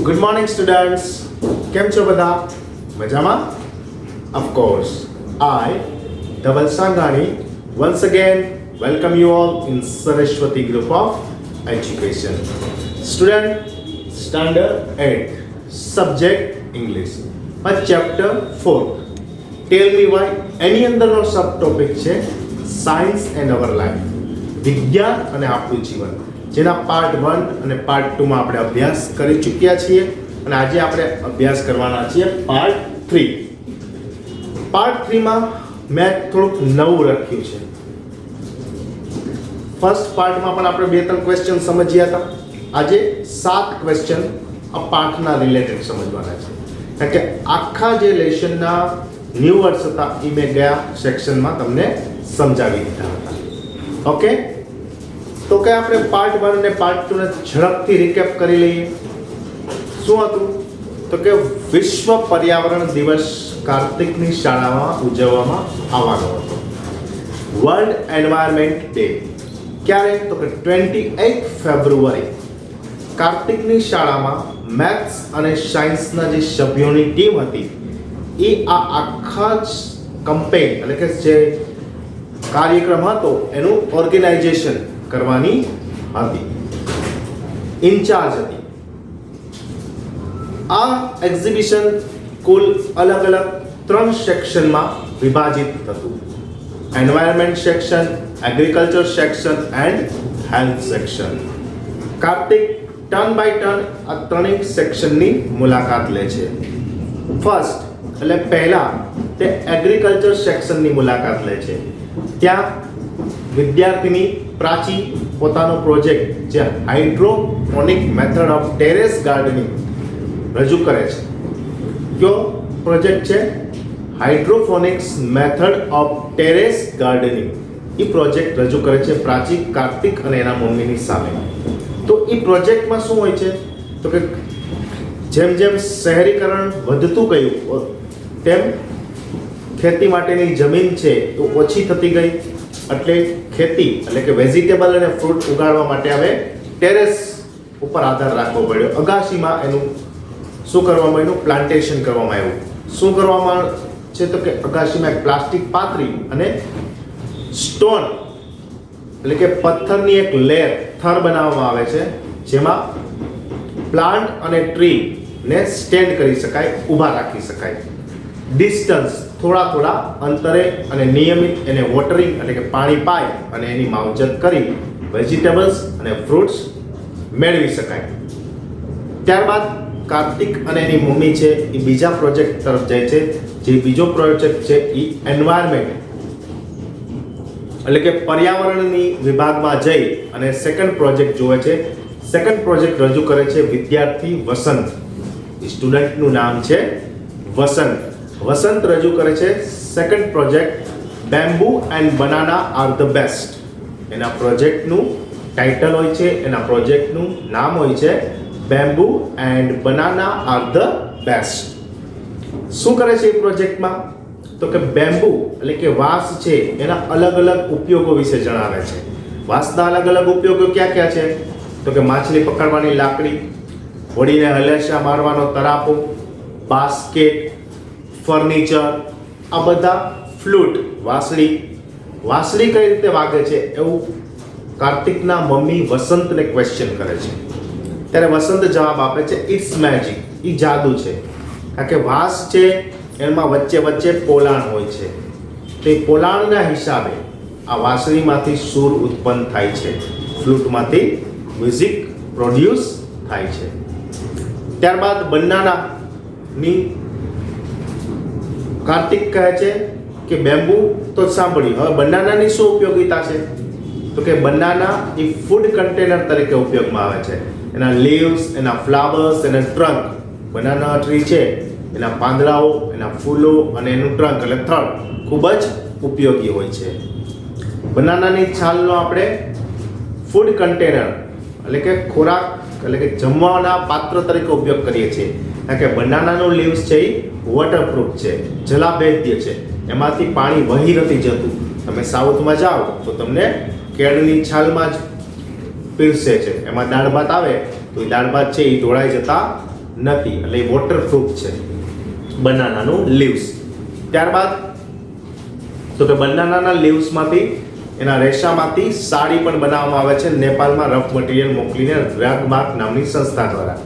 Good morning, students. કેમ છો બધા? મજામાં? Of course. I, Dhaval Sanghani, once again welcome you all in Saraswati Group of Education. Student, Standard 8, Subject English. Chapter 4. Tell me why. એની અંદરનો સબટોપિક છે science and our life. વિજ્ઞાન અને આપણું જીવન. જેના પાર્ટ 1 અને પાર્ટ 2 માં આપણે અભ્યાસ કરી ચૂક્યા છીએ અને આજે આપણે અભ્યાસ કરવાના છીએ પાર્ટ 3. પાર્ટ 3 માં મેં થોડુંક નવું લખ્યું છે. ફર્સ્ટ પાર્ટમાં પણ આપણે 2-3 ક્વેશ્ચન સમજ્યા હતા. આજે 7 ક્વેશ્ચન આ પાઠના રિલેટેડ સમજવાના છે. કારણ કે આખા જે લેસનના ન્યૂ વર્ડ્સ હતા એ મેં ગયા સેક્શનમાં તમને સમજાવી દીધા હતા. ઓકે, તો કે આપણે પાર્ટ 1 અને પાર્ટ 2 ને ઝડપથી રિકેપ કરી લઈએ. શું હતું? તો કે વિશ્વ પર્યાવરણ દિવસ કાર્તિકની શાળામાં ઉજવવામાં આવવાનો હતો. વર્લ્ડ એન્વાયરમેન્ટ ડે ક્યારે? તો કે 28 ફેબ્રુઆરી. કાર્તિકની શાળામાં મેથ્સ અને સાયન્સના જે સભ્યોની ટીમ હતી એ આ આખા જ કમ્પેન એટલે કે જે કાર્યક્રમ હતો એનું ઓર્ગેનાઇઝેશન કરવાની હતી, ઇન્ચાર્જ હતી. આ એક્ઝિબિશન કુલ અલગ અલગ 3 સેક્શનમાં વિભાજિત થતું. Environment section, agriculture section and health section. Kartik turn by turn આ ત્રણેય સેક્શનની મુલાકાત લે છે. ફર્સ્ટ એટલે પહેલા તે એગ્રીકલ્ચર સેક્શનની મુલાકાત લે છે. ત્યાં વિદ્યાર્થીની પ્રાચી પોતાનો પ્રોજેક્ટ જે hydroponic method of terrace gardening રજૂ કરે છે. કયો પ્રોજેક્ટ છે? Hydroponics method of terrace gardening. A project રજૂ કરે છે પ્રાચી, કાર્તિક અને એના મમ્મીની સામે. તો એ પ્રોજેક્ટમાં શું હોય છે? તો કે જેમ જેમ શહેરીકરણ વધતું ગયું તેમ ખેતી માટેની જમીન છે તો ઓછી થતી ગઈ. એટલે ખેતી એટલે કે વેજીટેબલ અને ફ્રૂટ ઉગાડવા માટે હવે ટેરેસ ઉપર આધાર રાખવો પડ્યો. અગાશીમાં એનું શું કરવામાં આવ્યું? પ્લાન્ટેશન કરવામાં આવ્યું. શું કરવામાં છે? તો કે અગાશીમાં એક પ્લાસ્ટિક પાથરી અને સ્ટોન એટલે કે પથ્થરની એક લેયર થર બનાવવામાં આવે છે જેમાં પ્લાન્ટ અને ટ્રી ને સ્ટેન્ડ કરી શકાય, ઊભા રાખી શકાય. ડિસ્ટન્સ થોડા અંતરે અને નિયમિત એને વોટરિંગ એટલે કે પાણી પાઈ અને એની માવજત કરી વેજીટેબલ્સ અને ફ્રૂટ્સ મેળવી શકાય. ત્યારબાદ કાર્તિક અને એની મમ્મી છે એ બીજા પ્રોજેક્ટ તરફ જાય છે. જે બીજો પ્રોજેક્ટ છે એ એન્વાયરમેન્ટ એટલે કે પર્યાવરણની વિભાગમાં જઈ અને સેકન્ડ પ્રોજેક્ટ જોવે છે. સેકન્ડ પ્રોજેક્ટ રજૂ કરે છે વિદ્યાર્થી વસંત. સ્ટુડન્ટનું નામ છે વસંત. વસંત રજૂ કરે છે second project bamboo and banana are the best. એના પ્રોજેક્ટનું ટાઇટલ હોય છે, એના પ્રોજેક્ટનું નામ હોય છે bamboo and banana are the best. શું કરે છે એ પ્રોજેક્ટમાં? તો કે બેમ્બુ એટલે કે વાંસ છે એના અલગ અલગ ઉપયોગો વિશે જણાવે છે. વાંસના અલગ અલગ ઉપયોગો ક્યાં ક્યાં છે? તો કે માછલી પકડવાની લાકડી, હોડીને હલેશા મારવાનો તરાપો, બાસ્કેટ, ફર્નિચર, આ બધા ફ્લૂટ, વાંસળી. વાંસળી કઈ રીતે વાગે છે એવું કાર્તિકના મમ્મી વસંતને ક્વેશ્ચન કરે છે. ત્યારે વસંત જવાબ આપે છે ઇટ્સ મેજિક. એ જાદુ છે. કારણ કે વાંસ છે એમાં વચ્ચે પોલાણ હોય છે. તે પોલાણના હિસાબે આ વાંસળીમાંથી સૂર ઉત્પન્ન થાય છે, ફ્લૂટમાંથી મ્યુઝિક પ્રોડ્યુસ થાય છે. ત્યારબાદ બનાનાની કાર્તિક કહે છે કે બેમ્બુ તો સાંભળ્યું, હવે બનાનાની શું ઉપયોગિતા છે? તો કે બનાના એ ફૂડ કન્ટેનર તરીકે ઉપયોગમાં આવે છે. એના લીવ્સ, એના ફ્લાવર્સ, એના ટ્રંક, બનાના ટ્રી છે એના પાંદડાઓ, એના ફૂલો અને એનું ટ્રંક એટલે થડ ખૂબ જ ઉપયોગી હોય છે. બનાનાની છાલનો આપણે ફૂડ કન્ટેનર એટલે કે ખોરાક એટલે કે જમવાના પાત્ર તરીકે ઉપયોગ કરીએ છીએ. કારણ કે બનાનાનું લીવ્સ છે એ વોટરપ્રૂફ છે, જલાભેદ્ય છે, એમાંથી પાણી વહી નથી જતું. તમે સાઉથમાં જાઓ તો તમને કેળની છાલમાં જ પીરસે છે. એમાં દાળ ભાત આવે તો એ દાળ ભાત છે એ ઢોળાઈ જતા નથી, એટલે વોટરપ્રૂફ છે બનાનાનું લીવ્સ. ત્યારબાદ તો કે બનાનાના લીવ્સમાંથી એના રેશામાંથી સાડી પણ બનાવવામાં આવે છે નેપાળમાં રફ મટીરિયલ મોકલીને રગમાર્ક નામની સંસ્થા દ્વારા,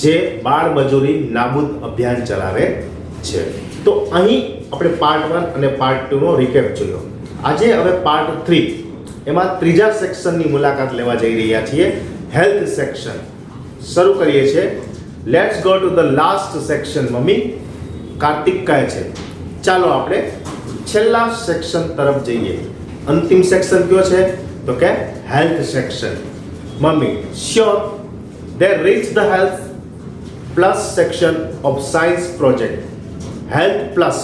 જે બાળ મજૂરી નાબૂદ અભિયાન ચલાવે છે. તો અહીં આપણે પાર્ટ 1 અને પાર્ટ 2 નો રિકેપ જોયો. આજે હવે પાર્ટ 3 એમાં ત્રીજા સેક્શનની મુલાકાત લેવા જઈ રહ્યા છીએ, હેલ્થ સેક્શન. શરૂ કરીએ છીએ. Let's go to the last section. Mummy Kartik કહે છે ચાલો આપણે છેલ્લા સેક્શન તરફ જઈએ. અંતિમ સેક્શન કયો છે? તો કે health section. Mummy sure, they reach the health plus section of science project. health plus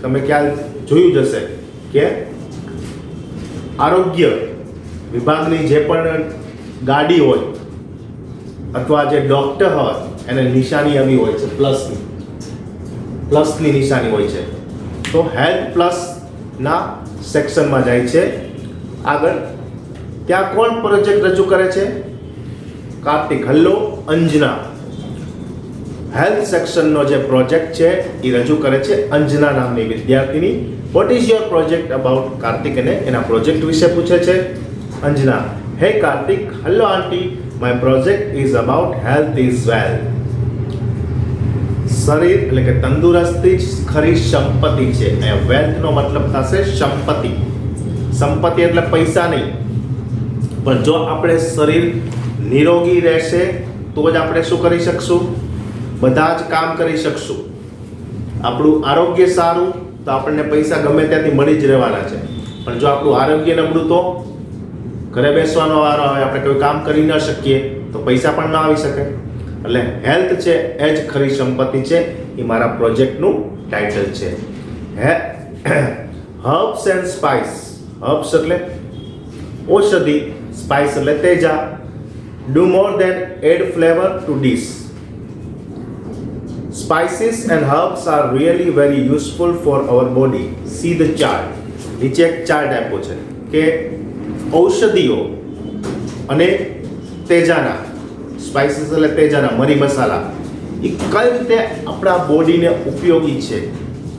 તમે ખ્યાલ જોયું જશે કે આરોગ્ય વિભાગની જે પણ ગાડી હોય અથવા જે ડોક્ટર હોય એને નિશાની આવી હોય છે પ્લસની નિશાની હોય છે. તો હેલ્થ પ્લસ ના સેક્શનમાં જાય છે. આગળ ત્યાં કોણ પ્રોજેક્ટ રજૂ કરે છે? કાર્તિક. હલ્લો અંજના. હેલ્થ સેક્શનનો જે પ્રોજેક્ટ છે એ રજૂ કરે છે અંજના નામની વિદ્યાર્થીની. What is your project about? Kartik એને એના પ્રોજેક્ટ વિશે પૂછે છે. અંજના. હે Kartik, hello aunty, my project is about health is wealth. શરીર એટલે કે તંદુરસ્તી જ ખરી સંપત્તિ છે. અહીંયા વેલ્થનો મતલબ થશે સંપત્તિ. સંપત્તિ એટલે પૈસા નહીં, પણ જો આપણે શરીર નિરોગી રહેશે તો જ આપણે શું કરી શકશું? બધા જ કામ કરી શકશું. આપણું આરોગ્ય સારું તો આપણને પૈસા ગમે ત્યાંથી મળી જ રહેવાના છે, પણ જો આપણું આરોગ્ય નબળું તો ઘરે બેસવાનો વારો આવે, આપણે કોઈ કામ કરી ન શકીએ તો પૈસા પણ ન આવી શકે. એટલે હેલ્થ છે એ જ ખરી સંપત્તિ છે, એ મારા પ્રોજેક્ટનું ટાઇટલ છે. Herbs and spice. હર્બ્સ એટલે ઔષધિ, સ્પાઇસ એટલે તેજા. Do more than add flavour to dish. Spices and herbs are really very useful for our body. See the chart. નીચે એક ચાર્ટ આપ્યો છે કે ઔષધિઓ અને તેજાના, સ્પાઇસીસ એટલે તેજાના, મરી મસાલા, એ કઈ રીતે આપણા બોડીને ઉપયોગી છે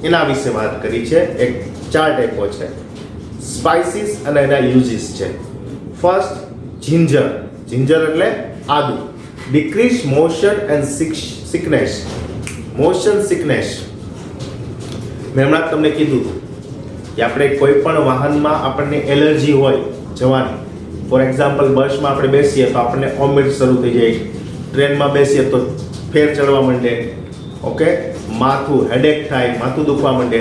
એના વિશે વાત કરી છે. એક ચાર્ટ આપ્યો છે. સ્પાઇસીસ અને એના યુઝીસ છે. First ginger. જિંજર એટલે આદુ. Decrease motion and sickness. Motion sickness મેં હમણાં તમને કીધું કે આપણે કોઈ પણ વાહનમાં આપણને એલર્જી હોય જવાની, ફોર એક્ઝામ્પલ બસમાં આપણે બેસીએ તો આપણને વોમિટ શરૂ થઈ જાય, ટ્રેનમાં બેસીએ તો ફેર ચડવા માંડે, ઓકે, માથું હેડેક થાય, માથું દુખવા માંડે.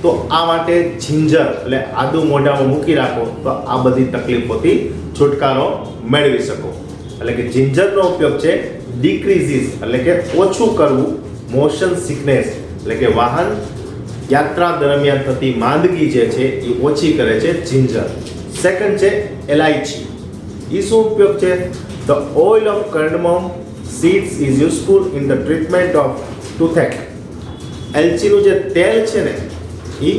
તો આ માટે જિંજર એટલે આદુ મોઢામાં મૂકી રાખો તો આ બધી તકલીફોથી છુટકારો મેળવી શકો. એટલે કે જિંજરનો ઉપયોગ છે ડિક્રીઝિસ એટલે કે ઓછું કરવું, મોશન સિકનેસ એટલે કે વાહન યાત્રા દરમિયાન થતી માંદગી જે છે એ ઓછી કરે છે જિંજર. સેકન્ડ છે એલાયચી. એ શું ઉપયોગ છે? The oil of cardamom seeds is useful in the treatment of toothache. એલચીનું જે તેલ છે ને એ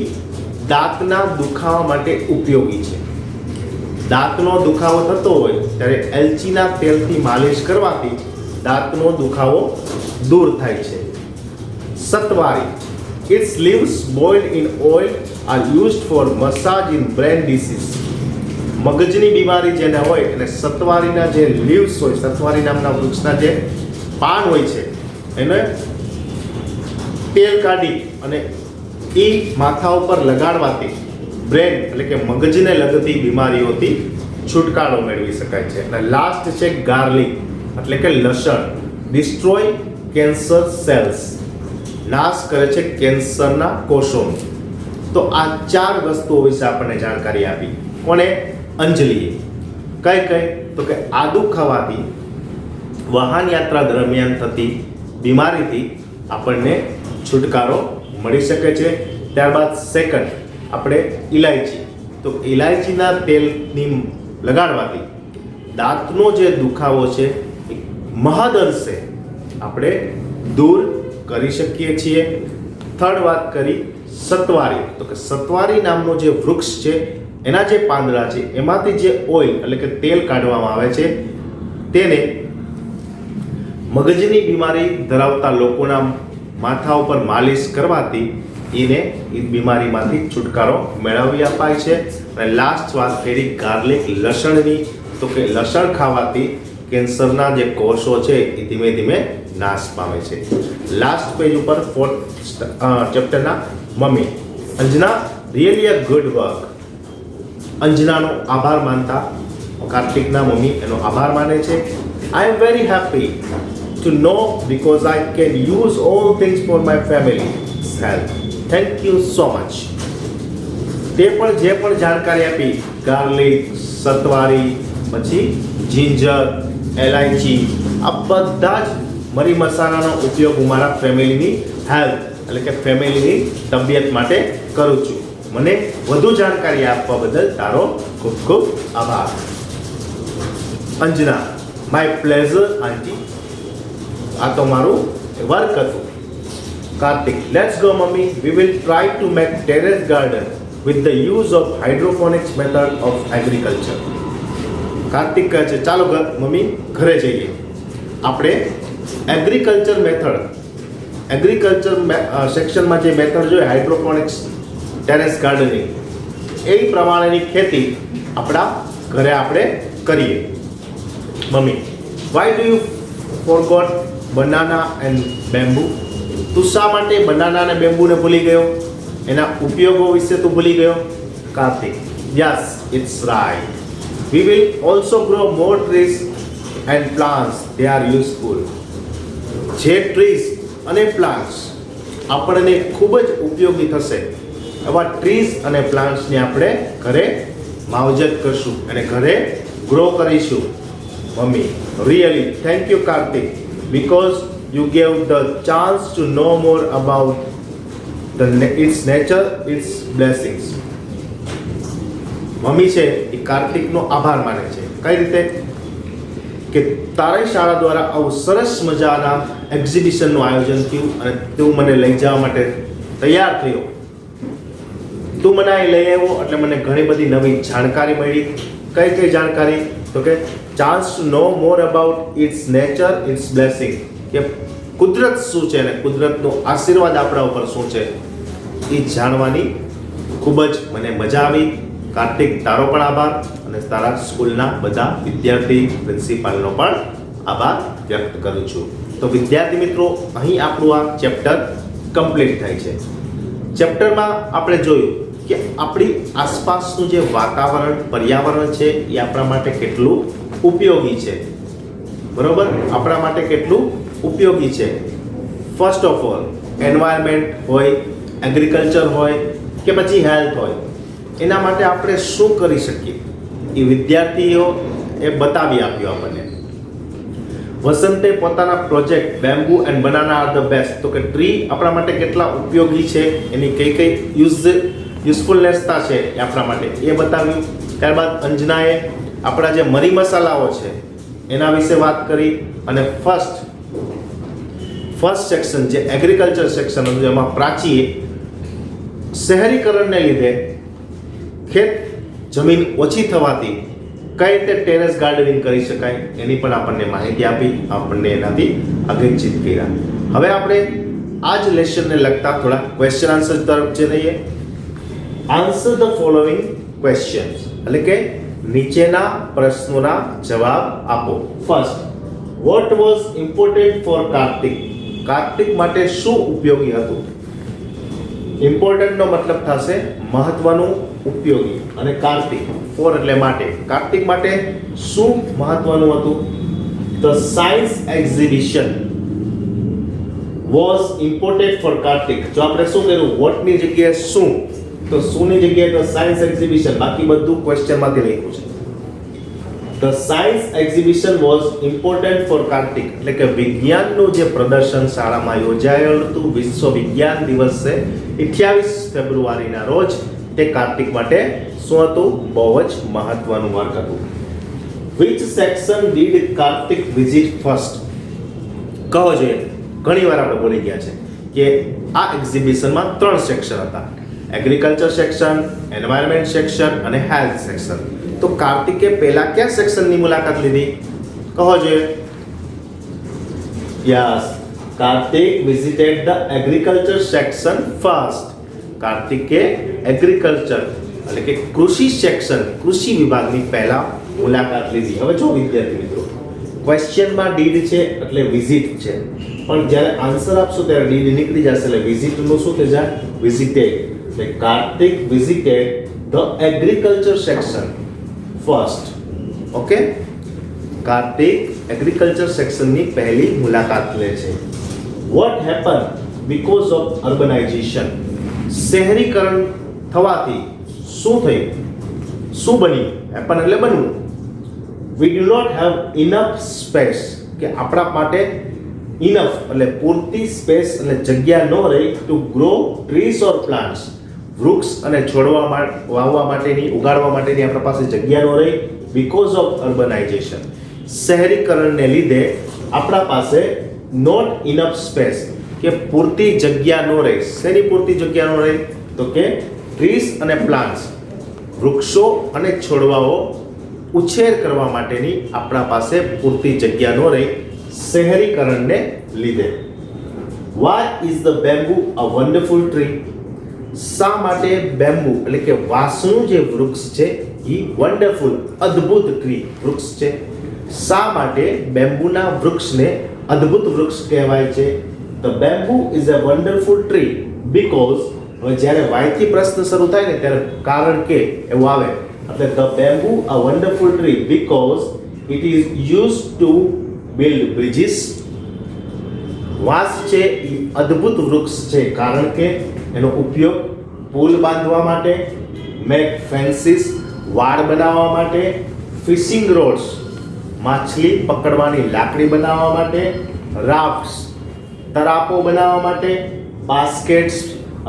દાંતના દુખાવા માટે ઉપયોગી છે. દાંતનો દુખાવો થતો હોય ત્યારે એલચીના તેલથી માલિશ કરવાથી દાંતનો દુખાવો દૂર થાય છે. સત્વારી. Its leaves boiled in oil are used for massage in brain disease. મગજની બીમારી જેને હોય એટલે સત્વારીના જે લીવ્સ હોય, સત્વારી નામના વૃક્ષના જે પાન હોય છે એને તેલ કાઢી અને એ માથા ઉપર લગાડવાથી બ્રેન એટલે કે મગજને લગતી બીમારીઓથી છુટકારો મેળવી શકાય છે. અને લાસ્ટ છે ગાર્લિક એટલે કે લસણ. Destroy cancer cells. નાશ કરે છે કેન્સરના કોષોનો. તો આ 4 વસ્તુઓ વિશે આપણને જાણકારી આપી. કોને? અંજલિએ. કઈ કઈ? તો કે આદુ ખાવાથી વાહન યાત્રા દરમિયાન થતી બીમારીથી આપણને છુટકારો મળી શકે છે. ત્યારબાદ સેકન્ડ આપણે ઇલાયચી. તો ઇલાયચીના તેલની લગાડવાથી દાંતનો જે દુખાવો છે એ મહદઅંશે આપણે દૂર કરી શકીએ છીએ. થર્ડ વાત કરી સત્વારી. તો કે સત્વારી નામનો જે વૃક્ષ છે એના જે પાંદડા છે એમાંથી જે ઓઇલ એટલે કે તેલ કાઢવામાં આવે છે તેને મગજની બીમારી ધરાવતા લોકોના માથા ઉપર માલિશ કરવાથી એને એ બીમારીમાંથી છુટકારો મેળવી અપાય છે. અને લાસ્ટ વાત કરી ગાર્લિક લસણની, તો કે લસણ ખાવાથી કેન્સરના જે કોષો છે એ ધીમે ધીમે નાશ પામે છે. લાસ્ટ પેજ ઉપર 4th ચેપ્ટરના mummy. Anjana really a good work. અંજનાનો આભાર માનતા કાર્તિકના મમ્મી એનો આભાર માને છે. I am very happy to know because I can use all things for my family's health. Thank you so much. તે પણ જે પણ જાણકારી આપી, ગાર્લિક, સત્વારી, પછી જિંજર, એલાયચી, આ બધા જ મરી મસાલાનો ઉપયોગ હું મારા ફેમિલીની હેલ્થ એટલે કે ફેમિલીની તબિયત માટે કરું છું. મને વધુ જાણકારી આપવા બદલ તારો ખૂબ ખૂબ આભાર. Anjana, my pleasure aunty. આ તો મારું વર્ક હતું. Kartik, let's go mummy, we will try to make terrace garden with the use of hydroponics method of agriculture. Kartik કહે છે ચાલો મમ્મી ઘરે જઈએ, આપણે એગ્રીકલ્ચર સેક્શનમાં જે મેથડ જોઈએ હાઇડ્રોફોનિક્સ ટેરેસ ગાર્ડનિંગ એ પ્રમાણેની ખેતી આપણા ઘરે આપણે કરીએ. Mummy, why do you forgot banana and bamboo? તું શા માટે બનાના અને બેમ્બુને ભૂલી ગયો? એના ઉપયોગો વિશે તું ભૂલી ગયો? Kartik, yes, it's right. We will also grow more trees and plants, they are useful. જે ટ્રીઝ અને પ્લાન્ટ્સ આપણને ખૂબ જ ઉપયોગી થશે એવા ટ્રીઝ અને પ્લાન્ટ્સને આપણે ઘરે માવજત કરશું અને ઘરે ગ્રો કરીશું. Mummy, really thank you Karthik because you gave the chance to know more about its nature, its blessings. Mummy છે એ કાર્તિકનો આભાર માને છે. કઈ રીતે? કે તારી શાળા દ્વારા આવું સરસ મજાના એક્ઝિબિશનનું આયોજન થયું અને તું મને લઈ જવા માટે તૈયાર થયો. તું મને અહીં લઈ આવ્યો એટલે મને ઘણી બધી નવી જાણકારી મળી. કઈ કઈ જાણકારી? તો કે chance to know more about its nature, its blessing. કે કુદરત શું છે અને કુદરતનો આશીર્વાદ આપણા ઉપર શું છે એ જાણવાની ખૂબ જ મને મજા આવી. કાર્તિક, તારો પણ આભાર અને તારા સ્કૂલના બધા વિદ્યાર્થી પ્રિન્સિપાલનો પણ આભાર વ્યક્ત કરું છું. તો વિદ્યાર્થી મિત્રો, અહીં આપણું આ ચેપ્ટર કમ્પ્લીટ થાય છે. ચેપ્ટરમાં આપણે જોયું કે આપણી આસપાસનું જે વાતાવરણ, પર્યાવરણ છે એ આપણા માટે કેટલું ઉપયોગી છે. બરોબર, આપણા માટે કેટલું ઉપયોગી છે. ફર્સ્ટ ઓફ ઓલ એન્વાયરમેન્ટ હોય, એગ્રીકલ્ચર હોય કે પછી હેલ્થ હોય, એના માટે આપણે શું કરી શકીએ એ વિદ્યાર્થીઓ એ બતાવી આપ્યું આપણને. વસંતે પોતાના project bamboo and banana are the best, તો કે ટ્રી આપણા માટે કેટલા ઉપયોગી છે, એની કઈ કઈ યુઝફુલનેસતા છે એ આપણા માટે એ બતાવ્યું. ત્યારબાદ અંજનાએ આપણા જે મરી મસાલાઓ છે એના વિશે વાત કરી અને ફર્સ્ટ સેક્શન જે એગ્રીકલ્ચર સેક્શન હતું એમાં પ્રાચીએ શહેરીકરણને લીધે ખેત જમીન ઓછી થવાથી કઈ રીતે ટેરેસ ગાર્ડનિંગ કરી શકાય એની પણ આપણને માહિતી આપી, આપણને એનાથી અગ્રચિત કર્યા. હવે આપણે આ જ લેસનને લગતા થોડા ક્વેશ્ચન આન્સર તરફ જઈએ. આન્સર ધ ફોલોઈંગ ક્વેશ્ચન્સ, એટલે કે નીચેના પ્રશ્નોના જવાબ આપો. First, what was important for Kartik? Kartik માટે શું ઉપયોગી હતું? ઇમ્પોર્ટન્ટનો મતલબ થશે મહત્વનું, ઉપયોગી, અને કાર્તિક ફોર એટલે માટે. કાર્તિક માટે શું મહત્વનું હતું? The science exhibition was important for Kartik. જો આપણે શું કર્યું, વોટની જગ્યાએ શું, તો શુંની જગ્યાએ તો સાયન્સ એક્ઝિબિશન, બાકી બધું ક્વેશ્ચનમાંથી લખ્યું છે. The science exhibition was important for Kartik, એટલે કે વિજ્ઞાનનું જે પ્રદર્શન શાળામાં યોજાયેલું હતું, વિશ્વ વિજ્ઞાન દિવસે 28 ફેબ્રુઆરીના રોજ, તે કાર્તિક માટે શું હતું? બહુ જ મહત્વનું વર્ક હતું. Which section did Kartik visit first? કહો જોઈએ, ઘણી વાર આપણે બોલી ગયા છે કે આ એક્ઝિબિશનમાં 3 સેક્શન હતા: એગ્રીકલ્ચર સેક્શન, એન્વાયરમેન્ટ સેક્શન અને હેલ્થ સેક્શન. તો કાર્તિકે પહેલા કયા સેક્શનની મુલાકાત લીધી? કહો જોઈએ. Yes, Karthik visited the agriculture section first. કાર્તિકે agriculture એટલે કે કૃષિ સેક્શન કૃષિ વિભાગની પહેલા મુલાકાત લીધી. હવે જો વિદ્યાર્થી મિત્રો ક્વેશ્ચનમાં ડીડ છે એટલે વિઝિટ છે, પણ જ્યારે આન્સર આપશો ત્યારે ડીડ નીકળી જશે એટલે વિઝિટનું શું થઈ જાય? વિઝિટેડ. એટલે Kartik visited the agriculture section first. Okay, Kartik agriculture સેક્શનની પહેલી મુલાકાત લે છે. What happen because of urbanization? શહેરીકરણ થવાથી શું થયું? શું બન્યું? હેપન એટલે બનવું. We do not have enough space, કે આપણા માટે ઇનફ એટલે પૂરતી સ્પેસ એટલે જગ્યા ન રહી ટુ ગ્રો ટ્રીઝ ઓર પ્લાન્ટ્સ, વૃક્ષ અને છોડવા વાવવા માટેની ઉગાડવા માટેની આપણા પાસે જગ્યા ન રહી બીકોઝ ઓફ અર્બનાઇઝેશન. શહેરીકરણને લીધે આપણા પાસે નોટ ઇનફ સ્પેસ, કે પૂરતી જગ્યા ન રહે. શેની પૂરતી જગ્યા ન રહે? તો કે ટ્રીઝ અને પ્લાન્ટ્સ, વૃક્ષો અને છોડવાઓ ઉછેર કરવા માટેની આપણા પાસે પૂરતી જગ્યા ન રહી શહેરીકરણને લીધે. Why is the bamboo a wonderful tree? શા માટે બેમ્બુ એટલે કે વાંસનું જે વૃક્ષ છે એ વન્ડરફુલ અદ્ભુત ટ્રી વૃક્ષ છે? શા માટે બેમ્બુના વૃક્ષને અદ્ભુત વૃક્ષ કહેવાય છે? The bamboo is a wonderful tree because હવે જ્યારે વાયથી પ્રશ્ન શરૂ થાય ને ત્યારે કારણ કે એવું આવે એટલે the bamboo a wonderful tree because it is used to build bridges. વાંસ છે એ અદ્ભુત વૃક્ષ છે કારણ કે એનો ઉપયોગ પુલ બાંધવા માટે, મેક ફેન્સીસ વાડ બનાવવા માટે, ફિશિંગ રોડ્સ માછલી પકડવાની લાકડી બનાવવા માટે, રાફ્ટ્સ તરાપો બનાવવા માટે, બાસ્કેટ્સ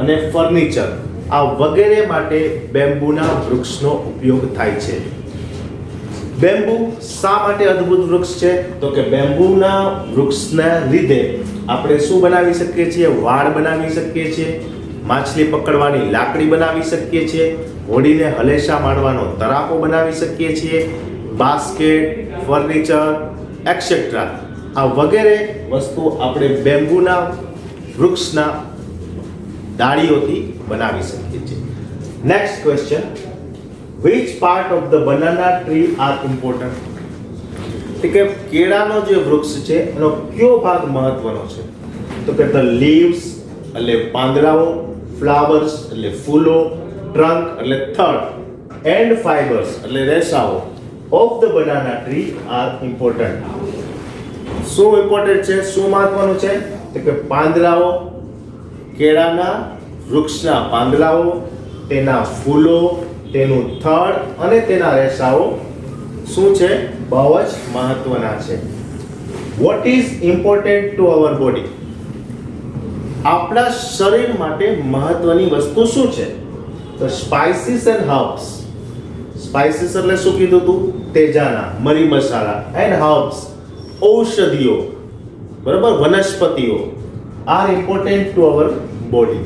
અને ફર્નિચર આ વગેરે માટે બેમ્બુના વૃક્ષનો ઉપયોગ થાય છે. બેમ્બુ શા માટે અદ્ભુત વૃક્ષ છે? તો કે બેમ્બુના વૃક્ષના લીધે આપણે શું બનાવી શકીએ છીએ? વાડ બનાવી શકીએ છીએ, માછલી પકડવાની લાકડી બનાવી શકીએ છીએ, હોડીને હલેશા મારવાનો તરાપો બનાવી શકીએ છીએ, બાસ્કેટ, ફર્નિચર એક્સેટ્રા આ વગેરે વસ્તુ આપણે બેમ્બુના વૃક્ષના ડાળીઓથી બનાવી શકીએ છીએ. Next question, which part of the banana tree are important? એટલે કે કેળાનો જે વૃક્ષ છે એનો કયો ભાગ મહત્વનો છે? તો કે the leaves એટલે પાંદડાઓ, flowers એટલે ફૂલો, trunk એટલે થડ, and fibers એટલે રેસાઓ of the banana tree are important. શું ઇમ્પોર્ટન્ટ છે? શું મહત્વનું છે? તો કે પાંદડાઓ, કેળાના વૃક્ષના પાંદડાઓ, તેના ફૂલો, તેનું થડ અને તેના રેસાઓ શું છે? બહુ જ મહત્વના છે. What is important to our body? આપણા શરીર માટે મહત્વની વસ્તુ શું છે? તો સ્પાઇસીસ એન્ડ હર્બ્સ. સ્પાઇસીસ એટલે શું કીધું તું? તેજાના, મરી મસાલા, એન્ડ હર્બ્સ ઔષધિઓ, બરાબર, વનસ્પતિઓ are important to our body.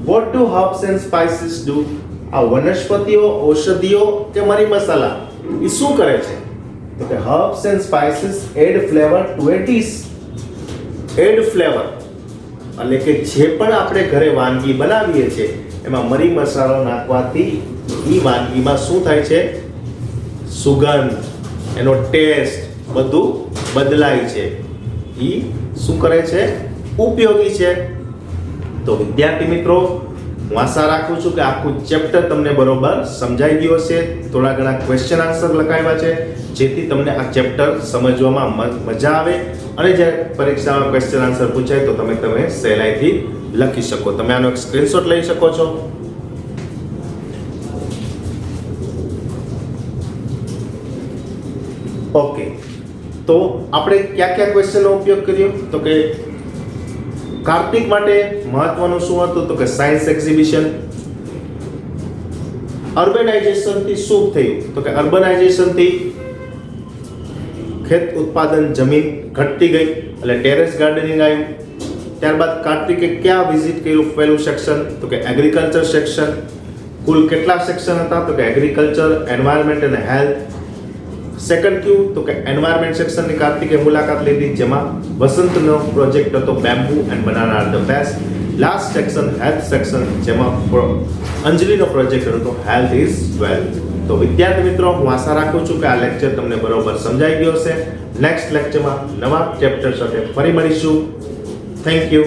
What do herbs and spices do? આ વનસ્પતિઓ, ઔષધિઓ કે મરી મસાલા એ શું કરે છે? તો કે herbs and spices add flavour to a dish. Add flavour એટલે કે જે પણ આપણે ઘરે વાનગી બનાવીએ છીએ એમાં મરી મસાલો નાખવાથી એ વાનગીમાં શું થાય છે? સુગંધ, એનો ટેસ્ટ બધું બદલાય છે. એ શું કરે છે? ઉપયોગી છે. તો વિદ્યાર્થી મિત્રો, હું આશા રાખું છું કે આખું ચેપ્ટર તમને બરોબર સમજાઈ ગયું હશે. થોડા ઘણા ક્વેશ્ચન આન્સર લખાવ્યા છે જેથી તમને આ ચેપ્ટર સમજવામાં મજા આવે અને જ્યારે પરીક્ષામાં ક્વેશ્ચન આન્સર પૂછાય તો તમે સહેલાઈથી લખી શકો. તમે આનો એક સ્ક્રીનશોટ લઈ શકો છો. ઓકે, તો આપણે કયા કયા ક્વેશ્ચનનો ઉપયોગ કર્યો? તો કે કાર્તિક માટે મહત્વનું શું હતું? તો કે સાયન્સ એક્ઝિબિશન. અર્બનાઇઝેશન થી શું થયું? તો કે અર્બનાઇઝેશન થી ખેત ઉત્પાદન જમીન ઘટતી ગઈ એટલે ટેરેસ ગાર્ડનિંગ આવ્યું. ત્યારબાદ કાર્તિકે ક્યાં વિઝિટ કર્યું? પહેલું સેક્શન તો કે એગ્રીકલ્ચર સેક્શન. કુલ કેટલા સેક્શન હતા? તો કે એગ્રીકલ્ચર, એન્વાયરમેન્ટ અને હેલ્થ. સેકન્ડ ક્યુ તો કે એન્વાયરમેન્ટ સેક્શનની કાર્તિકે મુલાકાત લીધી, જેમાં વસંતનો પ્રોજેક્ટ હતો bamboo and banana are the best. Last section health section, જેમાં અંજલિનો પ્રોજેક્ટ હતો હેલ્થ ઇઝ વેલ્થ. તો વિદ્યાર્થી મિત્રો, હું આશા રાખું છું કે આ લેક્ચર તમને બરોબર સમજાઈ ગયો હશે. નેક્સ્ટ લેક્ચરમાં નવા ચેપ્ટર સાથે ફરી મળીશું. Thank you.